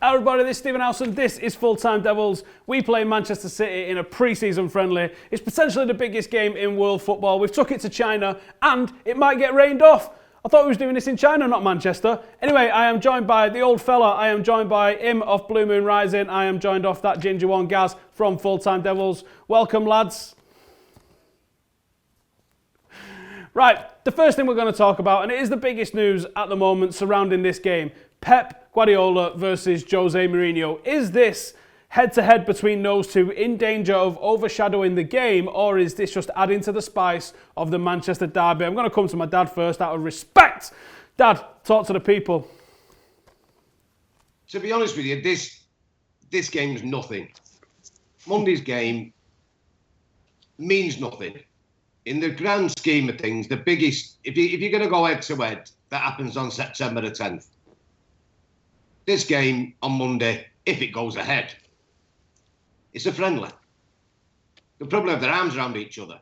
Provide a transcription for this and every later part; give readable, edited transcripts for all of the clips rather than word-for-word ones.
Hi everybody, this is Stephen Howson. This is Full Time Devils. We play Manchester City in a pre-season friendly. It's potentially the biggest game in world football. We've took it to China and it might get rained off. I thought we was doing this in China, not Manchester. Anyway, I am joined by the old fella. I am joined by him off Blue Moon Rising. I am joined off that ginger one, Gaz, from Full Time Devils. Welcome, lads. Right, the first thing we're going to talk about, and it is the biggest news at the moment surrounding this game, Pep Guardiola versus Jose Mourinho. Is this head-to-head between those two in danger of overshadowing the game, or is this just adding to the spice of the Manchester derby? I'm going to come to my dad first out of respect. Dad, talk to the people. To be honest with you, this game's nothing. Monday's game means nothing. In the grand scheme of things, the biggest, if you're going to go head-to-head, that happens on September the 10th. This game on Monday, if it goes ahead, it's a friendly. They'll probably have their arms around each other.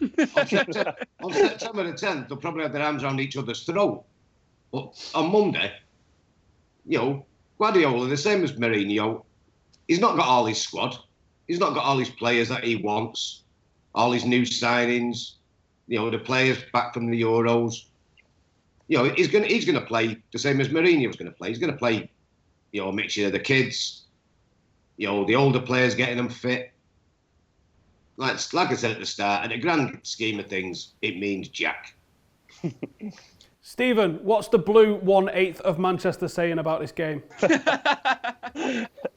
on September the 10th, they'll probably have their arms around each other's throat. But on Monday, Guardiola, the same as Mourinho, he's not got all his squad. He's not got all his players that he wants, all his new signings, the players back from the Euros. He's going to play the same as Mourinho's going to play. He's going to play, a mixture of the kids, the older players, getting them fit. Like I said at the start, in the grand scheme of things, it means jack. Stephen, what's the blue 1/8 of Manchester saying about this game?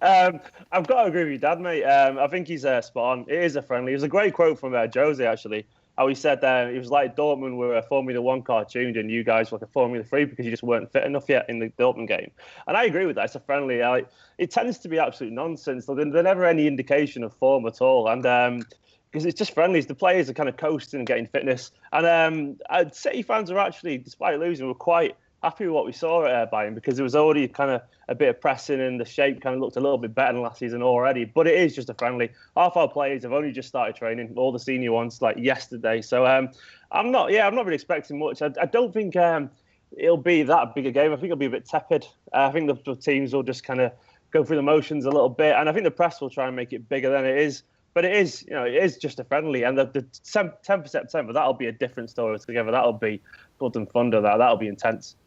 I've got to agree with you, Dad, mate. I think he's spot on. It is a friendly. It was a great quote from Jose, actually. How he said it was like Dortmund were a Formula 1 cartoon and you guys were like a Formula 3 because you just weren't fit enough yet in the Dortmund game. And I agree with that. It's a friendly. It tends to be absolute nonsense. There's never any indication of form at all. And because it's just friendlies. The players are kind of coasting and getting fitness. And City fans are actually, despite losing, were quite happy with what we saw at Bayern because there was already kind of a bit of pressing and the shape kind of looked a little bit better than last season already. But it is just a friendly. Half our players have only just started training, all the senior ones, like yesterday. So I'm not really expecting much. I don't think it'll be that big a game. I think it'll be a bit tepid. I think the teams will just kind of go through the motions a little bit. And I think the press will try and make it bigger than it is. But it is just a friendly. And the 10th of September, that'll be a different story altogether. That'll be blood and thunder. That'll be intense.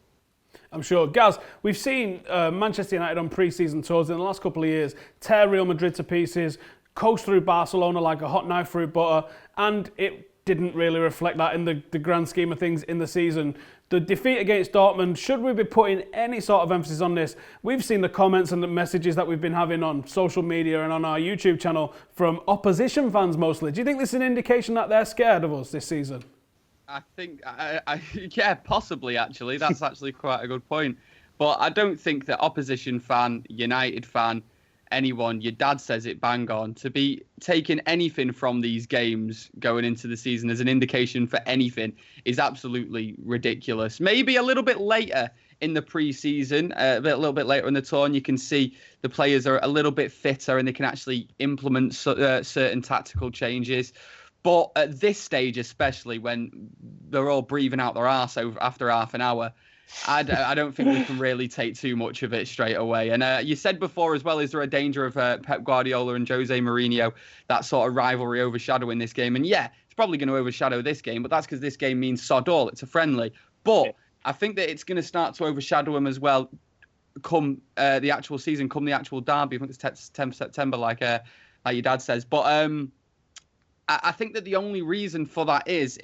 I'm sure. Gaz, we've seen Manchester United on pre-season tours in the last couple of years tear Real Madrid to pieces, coast through Barcelona like a hot knife through butter, and it didn't really reflect that in the grand scheme of things in the season. The defeat against Dortmund, should we be putting any sort of emphasis on this? We've seen the comments and the messages that we've been having on social media and on our YouTube channel from opposition fans mostly. Do you think this is an indication that they're scared of us this season? I think, yeah, possibly, actually. That's actually quite a good point. But I don't think that opposition fan, United fan, anyone, your dad says it bang on, to be taking anything from these games going into the season as an indication for anything is absolutely ridiculous. Maybe a little bit later in the pre-season, a little bit later in the tour, and you can see the players are a little bit fitter and they can actually implement certain tactical changes. But at this stage, especially when they're all breathing out their arse after half an hour, I don't think we can really take too much of it straight away. And you said before as well, is there a danger of Pep Guardiola and Jose Mourinho, that sort of rivalry overshadowing this game? And yeah, it's probably going to overshadow this game, but that's because this game means sod all. It's a friendly. But I think that it's going to start to overshadow them as well come the actual season, come the actual derby. I think it's 10th September, like your dad says. But I think that the only reason for that is,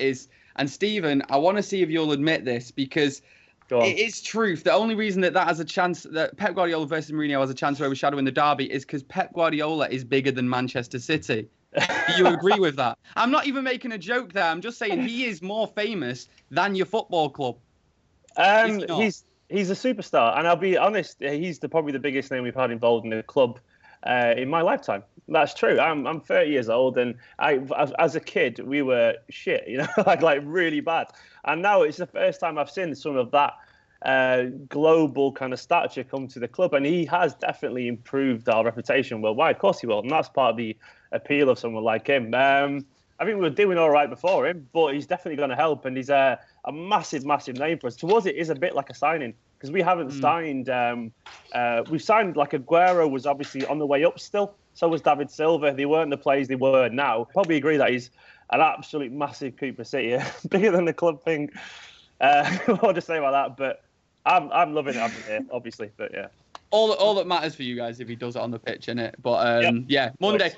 and Stephen, I want to see if you'll admit this, because it is truth. The only reason that has a chance, that Pep Guardiola versus Mourinho has a chance of overshadowing the derby is because Pep Guardiola is bigger than Manchester City. Do you agree with that? I'm not even making a joke there. I'm just saying he is more famous than your football club. He's a superstar, and I'll be honest, he's probably the biggest name we've had involved in the club in my lifetime. That's true. I'm 30 years old, and as a kid, we were shit, like really bad. And now it's the first time I've seen some of that global kind of stature come to the club, and he has definitely improved our reputation worldwide. Of course he will, and that's part of the appeal of someone like him. I think we were doing all right before him, but he's definitely going to help, and he's a massive, massive name for us. To us, it is a bit like a signing. because we haven't signed. We've signed like Aguero was obviously on the way up still. So was David Silva. They weren't the players they were now. Probably agree that he's an absolute massive Cooper City, bigger than the club thing. What to say about that? But I'm loving it having here, obviously. But yeah. All that matters for you guys if he does it on the pitch, innit? But yeah, Monday.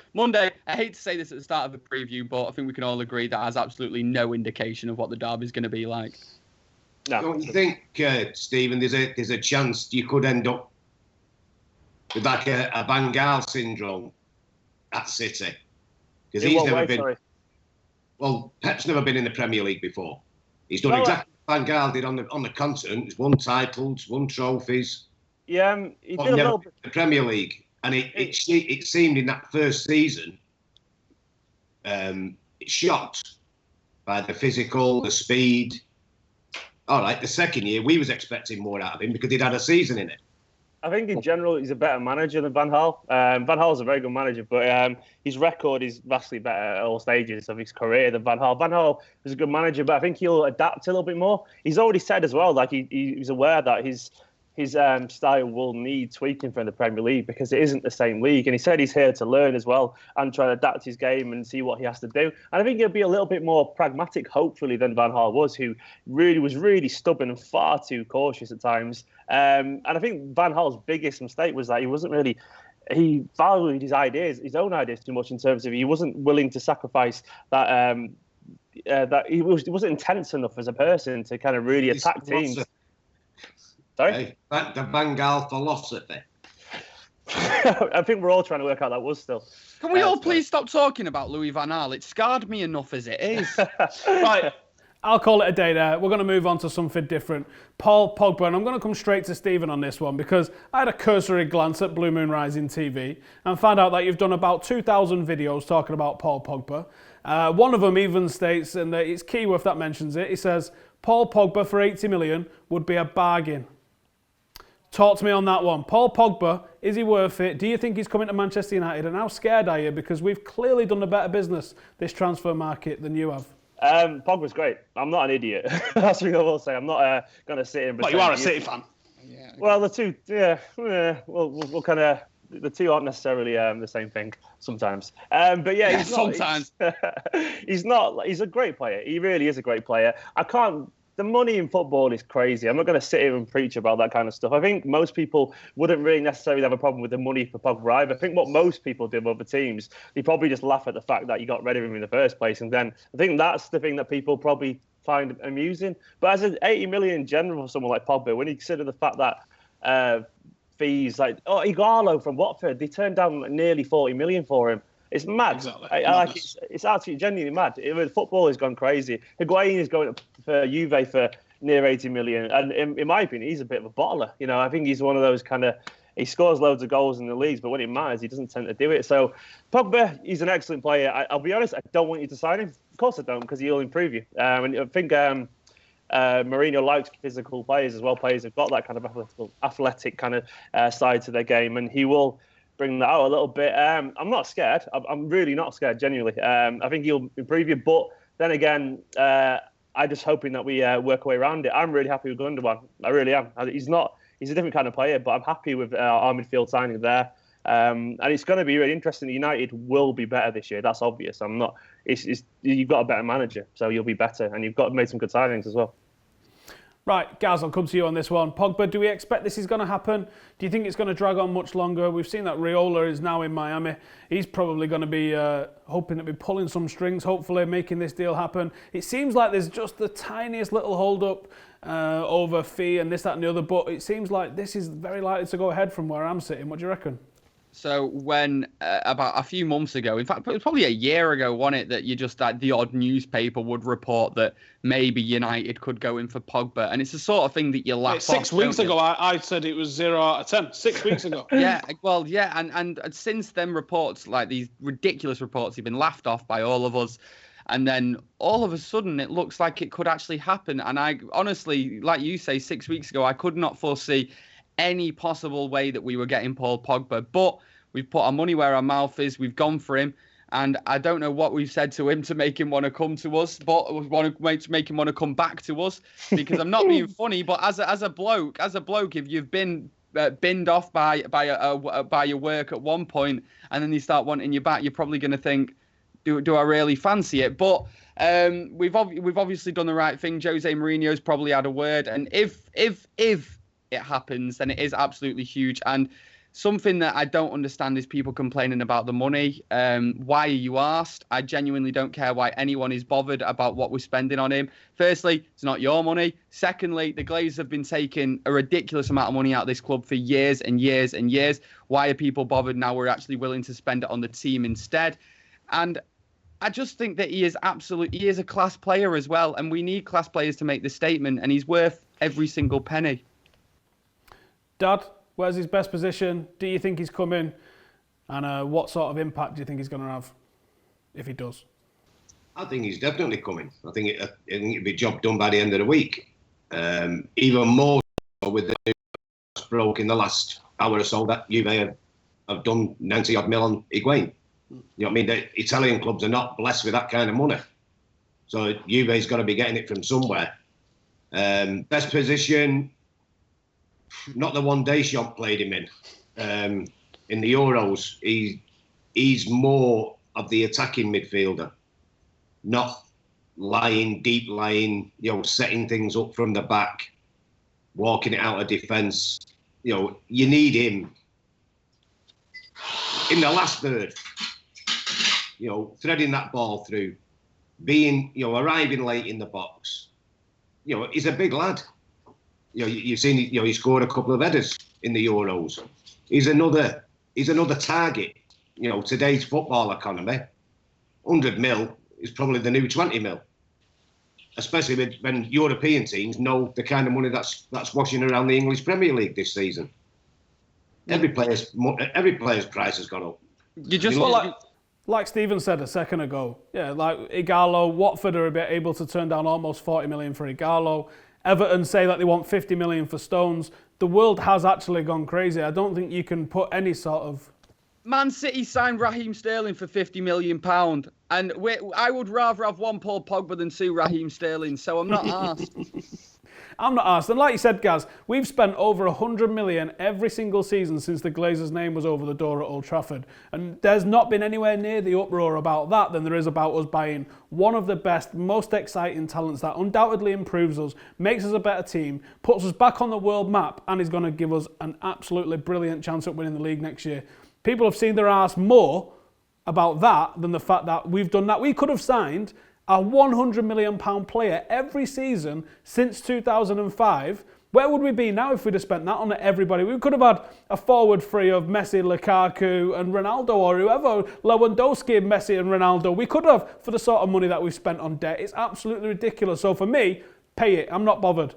I hate to say this at the start of the preview, but I think we can all agree that has absolutely no indication of what the derby's going to be like. No. Don't you think, Stephen? There's a chance you could end up with like a Van Gaal syndrome at City, because he's never been. Sorry. Well, Pep's never been in the Premier League before. He's done exactly what Van Gaal did on the continent. He's won titles, won trophies. Yeah, he did a little bit. The Premier League, and it seemed in that first season, it's shocked by the physical, the speed. All right, the second year we was expecting more out of him because he'd had a season in it. I think in general he's a better manager than Van Gaal. Van Gaal's a very good manager, but his record is vastly better at all stages of his career than Van Gaal. Van Gaal is a good manager, but I think he'll adapt a little bit more. He's already said as well, like he's aware that his style will need tweaking from the Premier League because it isn't the same league. And he said he's here to learn as well and try to adapt his game and see what he has to do. And I think he'll be a little bit more pragmatic, hopefully, than Van Gaal was, who was really stubborn and far too cautious at times. And I think Van Gaal's biggest mistake was that he valued his own ideas too much in terms of he wasn't willing to sacrifice that he wasn't intense enough as a person to kind of really attack teams. Sorry? Hey, the Van Gaal philosophy. I think we're all trying to work out that was still. Can we all please stop talking about Louis van Gaal? It scarred me enough as it is. Right, I'll call it a day there. We're going to move on to something different. Paul Pogba, and I'm going to come straight to Stephen on this one because I had a cursory glance at Blue Moon Rising TV and found out that you've done about 2,000 videos talking about Paul Pogba. One of them even states, and it's Keyworth that mentions it, he says, Paul Pogba for 80 million would be a bargain. Talk to me on that one. Paul Pogba, is he worth it? Do you think he's coming to Manchester United? And how scared are you? Because we've clearly done a better business this transfer market than you have. Pogba's great. I'm not an idiot. That's what I will say. I'm not going to sit in. But you are a City fan. Yeah. Well, the two, we'll kind of. The two aren't necessarily the same thing sometimes. But yeah, sometimes. He's not. He's a great player. He really is a great player. The money in football is crazy. I'm not going to sit here and preach about that kind of stuff. I think most people wouldn't really necessarily have a problem with the money for Pogba either. I think what most people do with other teams, they probably just laugh at the fact that you got rid of him in the first place. And then I think that's the thing that people probably find amusing. But as an 80 million in general for someone like Pogba, when you consider the fact that fees like Igalo from Watford, they turned down nearly 40 million for him. It's mad. Exactly. It's absolutely genuinely mad. Football has gone crazy. Higuain is going up for Juve for near 80 million. And in my opinion, he's a bit of a bottler. You know, I think he's one of those kind of, he scores loads of goals in the leagues, but when it matters, he doesn't tend to do it. So Pogba, he's an excellent player. I'll be honest, I don't want you to sign him. Of course I don't, because he'll improve you. And I think Mourinho likes physical players as well. Players have got that kind of athletic kind of side to their game, and he will bring that out a little bit. I'm not scared. I'm really not scared, genuinely. I think he'll improve you. But then again, I'm just hoping that we work our way around it. I'm really happy with Gundogan. I really am. He's a different kind of player, but I'm happy with our midfield signing there. And it's going to be really interesting. United will be better this year. That's obvious. You've got a better manager, so you'll be better. And you've made some good signings as well. Right, Gaz, I'll come to you on this one. Pogba, do we expect this is going to happen? Do you think it's going to drag on much longer? We've seen that Raiola is now in Miami. He's probably going to be hoping to be pulling some strings, hopefully making this deal happen. It seems like there's just the tiniest little hold-up over fee and this, that and the other, but it seems like this is very likely to go ahead from where I'm sitting. What do you reckon? So when about a few months ago, in fact, it was probably a year ago, wasn't it, that you just the odd newspaper would report that maybe United could go in for Pogba, and it's the sort of thing that you laugh off. 6 weeks ago, I said it was 0 out of 10. 6 weeks ago. Yeah, well, yeah, and since then, reports like these ridiculous reports have been laughed off by all of us. And then all of a sudden, it looks like it could actually happen. And I honestly, like you say, 6 weeks ago, I could not foresee any possible way that we were getting Paul Pogba. But we've put our money where our mouth is. We've gone for him. And I don't know what we've said to him to make him want to come to us, but we want to make him want to come back to us. Because I'm not being funny, but as a bloke, if you've been binned off by your work at one point, and then they start wanting you back, you're probably going to think, do I really fancy it? But we've obviously done the right thing. Jose Mourinho's probably had a word, and if it happens, then it is absolutely huge. And something that I don't understand is people complaining about the money. Why are you asked? I genuinely don't care why anyone is bothered about what we're spending on him. Firstly, it's not your money. Secondly, the Glazers have been taking a ridiculous amount of money out of this club for years and years and years. Why are people bothered now? We're actually willing to spend it on the team instead. And I just think that he is a class player as well. And we need class players to make the statement. And he's worth every single penny. Dad, where's his best position? Do you think he's coming? And what sort of impact do you think he's going to have if he does? I think he's definitely coming. I think it'll be a job done by the end of the week. Even more so with the news broke in the last hour or so that Juve have done 90-odd mil on Higuain. You know what I mean? The Italian clubs are not blessed with that kind of money. So Juve's got to be getting it from somewhere. Best position, not the one Deschamps played him in the Euros. He's more of the attacking midfielder, not deep lying, setting things up from the back, walking it out of defence. You need him in the last third, threading that ball through, arriving late in the box. He's a big lad. You've seen, he scored a couple of headers in the Euros. He's another target. Today's football economy, 100 mil is probably the new 20 mil. Especially when European teams know the kind of money that's washing around the English Premier League this season. Every player's price has gone up. Like Stephen said a second ago, like Igalo, Watford are able to turn down almost 40 million for Igalo. Everton say that they want 50 million for Stones. The world has actually gone crazy. I don't think you can put any sort of... Man City signed Raheem Sterling for £50 million. And I would rather have one Paul Pogba than two Raheem Sterling, so I'm not asked. I'm not asked. And like you said, Gaz, we've spent over 100 million every single season since the Glazers' name was over the door at Old Trafford. And there's not been anywhere near the uproar about that than there is about us buying one of the best, most exciting talents that undoubtedly improves us, makes us a better team, puts us back on the world map, and is going to give us an absolutely brilliant chance at winning the league next year. People have seen their arse more about that than the fact that we've done that. We could have signed a £100 million player every season since 2005. Where would we be now if we'd have spent that on everybody? We could have had a forward three of Messi, Lukaku and Ronaldo, or whoever, Lewandowski, Messi and Ronaldo. We could have, for the sort of money that we've spent on debt. It's absolutely ridiculous. So for me, pay it. I'm not bothered.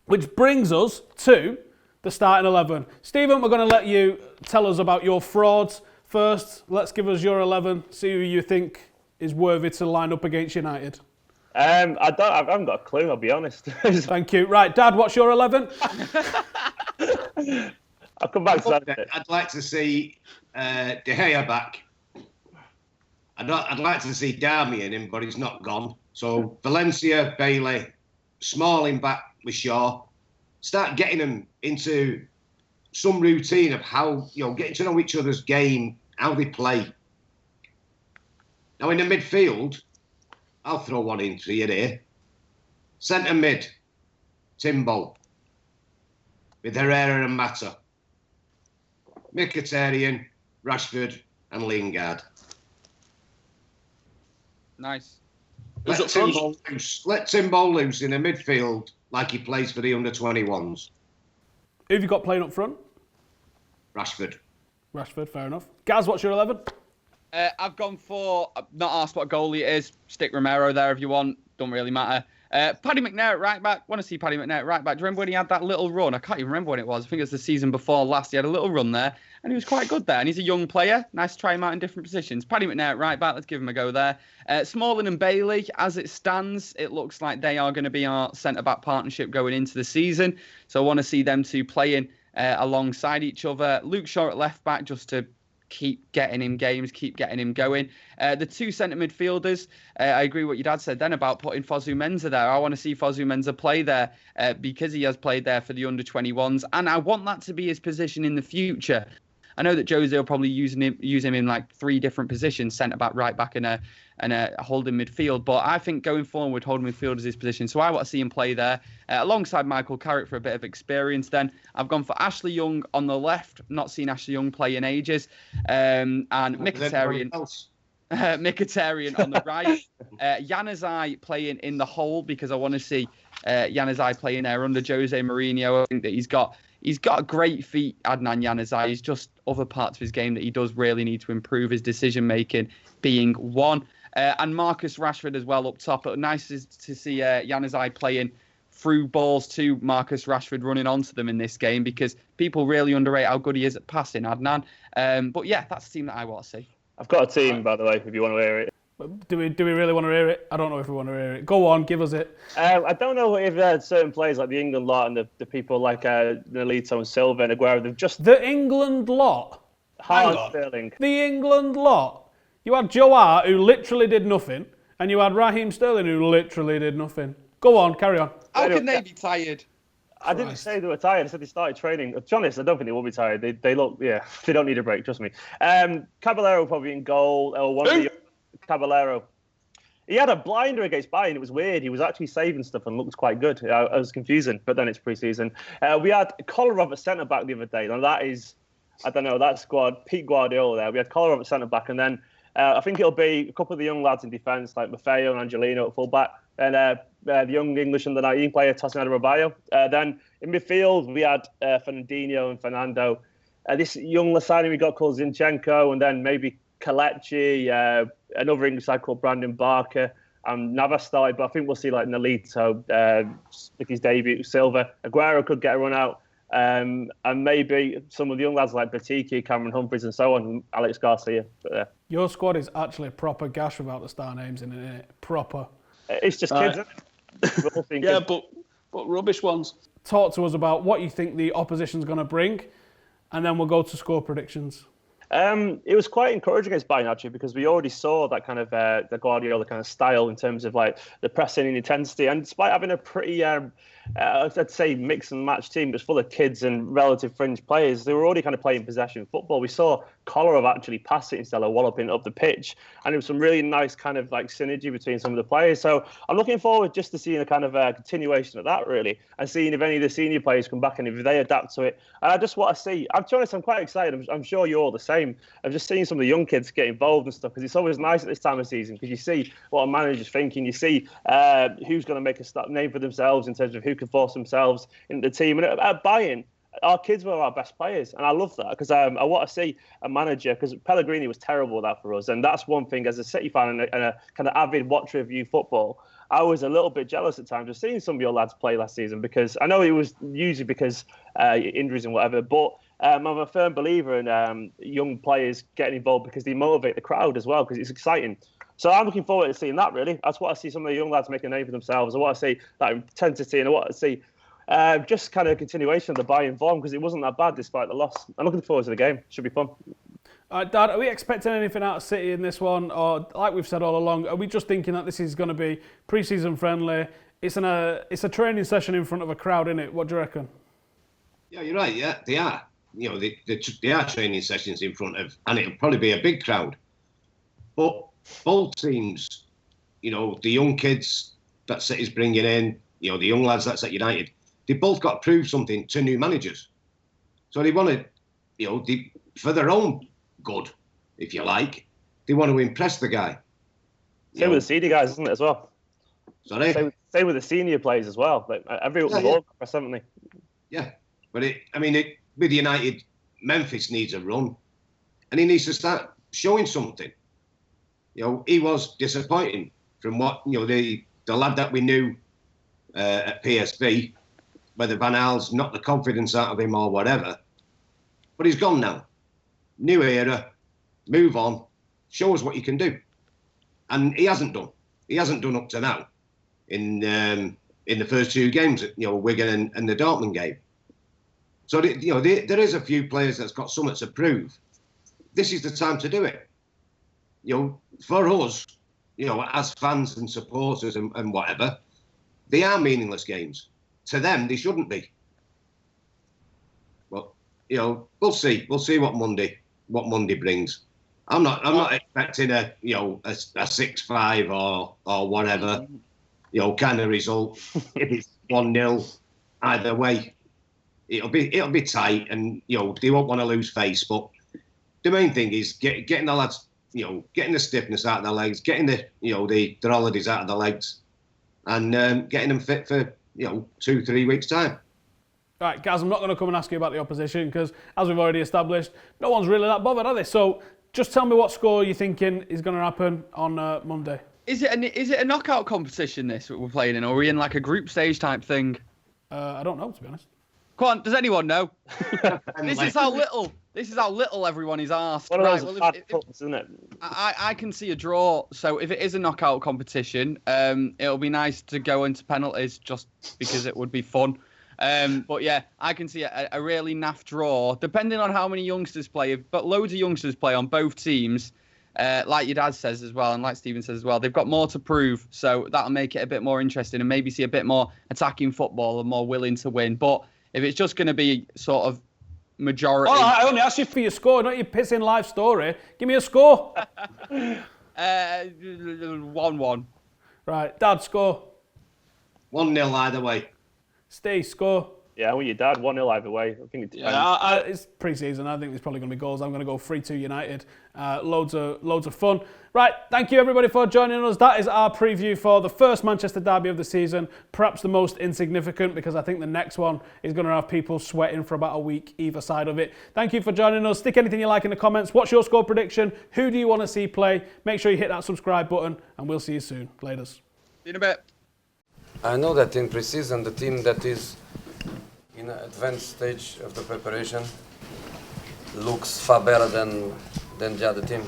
Which brings us to the starting 11. Stephen, we're going to let you tell us about your frauds first. Let's give us your 11, see who you think is worthy to line up against United. I haven't got a clue, I'll be honest. Thank you. Right, Dad, what's your 11? I'll come back to that. I'd like to see De Gea back. I'd like to see Darmian in, but he's not gone. So Valencia, Bailey, Smalling back with Shaw. Start getting them into some routine of how, getting to know each other's game, how they play. Now in the midfield, I'll throw one in for you there. Centre mid, Timbo, with Herrera and Mata. Mkhitaryan, Rashford and Lingard. Nice. Let Timbo loose in the midfield like he plays for the under-21s. Who have you got playing up front? Rashford, fair enough. Gaz, what's your 11? I've gone for, not asked what goalie it is. Stick Romero there if you want. Don't really matter. Paddy McNair at right back. Want to see Paddy McNair at right back. Do you remember when he had that little run? I can't even remember when it was. I think it was the season before last. He had a little run there, and he was quite good there. And he's a young player. Nice to try him out in different positions. Paddy McNair at right back. Let's give him a go there. Smalling and Bailey, as it stands, it looks like they are going to be our centre-back partnership going into the season. So I want to see them two playing alongside each other. Luke Shaw at left back just to keep getting him games, keep getting him going. The two centre midfielders, I agree what your dad said then about putting Fosu Mensah there. I want to see Fosu Mensah play there because he has played there for the under-21s, and I want that to be his position in the future. I know that Jose will probably use him in like 3 different positions, centre back, right back, and a holding midfield. But I think going forward, holding midfield is his position. So I want to see him play there alongside Michael Carrick for a bit of experience. Then I've gone for Ashley Young on the left. Not seen Ashley Young play in ages, and Mkhitaryan. Mkhitaryan on the right. Januzaj playing in the hole because I want to see Januzaj playing there under Jose Mourinho. I think that he's got great feet, Adnan Januzaj. He's just other parts of his game that he does really need to improve, his decision making being one. And Marcus Rashford as well up top. But nice to see Januzaj playing through balls to Marcus Rashford, running onto them in this game, because people really underrate how good he is at passing, Adnan. But yeah, that's the team that I want to see. I've got a team, by the way, if you want to hear it. Do we really want to hear it? I don't know if we want to hear it. Go on, give us it. I don't know if certain players like the England lot and the people like Nolito and Silva and Aguero, they've just... The England lot? Hard Sterling. The England lot? You had Joe Hart, who literally did nothing, and you had Raheem Sterling, who literally did nothing. Go on, carry on. How can they be tired? I didn't say they were tired. I said they started training. To be honest, I don't think they will be tired. They look, they don't need a break, trust me. Caballero probably in goal. Or one of the Caballero. He had a blinder against Bayern. It was weird. He was actually saving stuff and looked quite good. I was confusing, but then it's pre-season. We had Kolarov at centre-back the other day. Now that is, I don't know, that squad, Pete Guardiola there. We had Kolarov at centre-back, and then I think it'll be a couple of the young lads in defence, like Maffeo and Angelino at full-back, and the young English under 19 player, Tosin Adarabioyo. Then in midfield, we had Fernandinho and Fernando. This young signing we got called Zinchenko, and then maybe Kelechi, another English side called Brandon Barker, and Navas started, but I think we'll see like Nolito, make his debut, Silva. Aguero could get a run out, and maybe some of the young lads like Batiki, Cameron Humphreys, and so on, Alex Garcia. But, your squad is actually a proper gash without the star names in it, isn't it? Proper. It's just kids, isn't it? Yeah, but rubbish ones. Talk to us about what you think the opposition's going to bring, and then we'll go to score predictions. It was quite encouraging against Bayern, actually, because we already saw that kind of the Guardiola kind of style in terms of like the pressing and intensity. And despite having a pretty, I'd say, mix and match team that's full of kids and relative fringe players, they were already kind of playing possession football. We saw Kolarov actually pass it instead of walloping up the pitch. And it was some really nice kind of like synergy between some of the players. So I'm looking forward just to seeing a kind of continuation of that, really, and seeing if any of the senior players come back and if they adapt to it. And I just want to see, to be honest, I'm quite excited. I'm sure you're all the same. I'm just seeing some of the young kids get involved and stuff, because it's always nice at this time of season, because you see what a manager's thinking, you see who's going to make a name for themselves in terms of who can force themselves into the team. And at Bayern, our kids were our best players, and I love that, because I want to see a manager, because Pellegrini was terrible at that for us, and that's one thing as a City fan and a kind of avid watcher of youth football. I was a little bit jealous at times of seeing some of your lads play last season, because I know it was usually because injuries and whatever, but I'm a firm believer in young players getting involved because they motivate the crowd as well, because it's exciting. So I'm looking forward to seeing that, really. That's what I see some of the young lads make a name for themselves. I want to see that intensity, and I want to see just kind of a continuation of the Bayern form, because it wasn't that bad despite the loss. I'm looking forward to the game. Should be fun. Dad, are we expecting anything out of City in this one? Or, like we've said all along, are we just thinking that this is going to be pre-season friendly? It's a training session in front of a crowd, isn't it? What do you reckon? Yeah, you're right. Yeah, they are. You know, they are training sessions in front of, and it'll probably be a big crowd. But both teams, you know, the young kids that City's bringing in, you know, the young lads that's at United, they both got to prove something to new managers. So they want to, you know, for their own good, if you like, they want to impress the guy. Same with the senior guys, isn't it, as well? Sorry? Same with the senior players as well. Like, everyone yeah. all press, haven't they? Yeah, but with United, Memphis needs a run, and he needs to start showing something. You know, he was disappointing from what, you know, the lad that we knew at PSV, whether Van Gaal's knocked the confidence out of him or whatever. But he's gone now. New era, move on, show us what you can do. And he hasn't done. He hasn't done up to now in the first 2 games, you know, Wigan and the Dortmund game. So, you know, there is a few players that's got something to prove. this is the time to do it. You know, for us, you know, as fans and supporters and whatever, they are meaningless games. To them, they shouldn't be. Well, you know, we'll see. We'll see what Monday brings. I'm not expecting a 6-5 or whatever, you know, kind of result. If it's 1-0, either way, it'll be tight, and you know they won't want to lose face. But the main thing is getting the lads, you know, getting the stiffness out of their legs, getting the holidays out of their legs, and getting them fit for 2-3 weeks time. Right, Gaz, I'm not going to come and ask you about the opposition because, as we've already established, no one's really that bothered, are they? So just tell me what score you're thinking is going to happen on Monday. Is it a knockout competition, this we're playing in, or are we in like a group stage type thing? I don't know, to be honest. Come on, does anyone know? This is how little everyone is asked. One of Right, those well, bad cups, isn't it? I can see a draw. So if it is a knockout competition, it'll be nice to go into penalties just because it would be fun. But yeah, I can see a really naff draw, depending on how many youngsters play. But loads of youngsters play on both teams, like your dad says as well, and like Stephen says as well. They've got more to prove, so that'll make it a bit more interesting and maybe see a bit more attacking football and more willing to win. But if it's just going to be sort of majority... Oh, I only asked you for your score, not your pissing live story. Give me a score. 1-1. Right, Dad, score. 1-0 either way. Steve, score. Yeah, well, your dad 1-0 either way. I think It's pre-season. I think there's probably going to be goals. I'm going to go 3-2 United. Loads of fun. Right, thank you everybody for joining us. That is our preview for the first Manchester derby of the season. Perhaps the most insignificant because I think the next one is going to have people sweating for about a week either side of it. Thank you for joining us. Stick anything you like in the comments. What's your score prediction? Who do you want to see play? Make sure you hit that subscribe button and we'll see you soon. Laters. See you in a bit. I know that in pre-season, the team that is in an advanced stage of the preparation looks far better than the other team.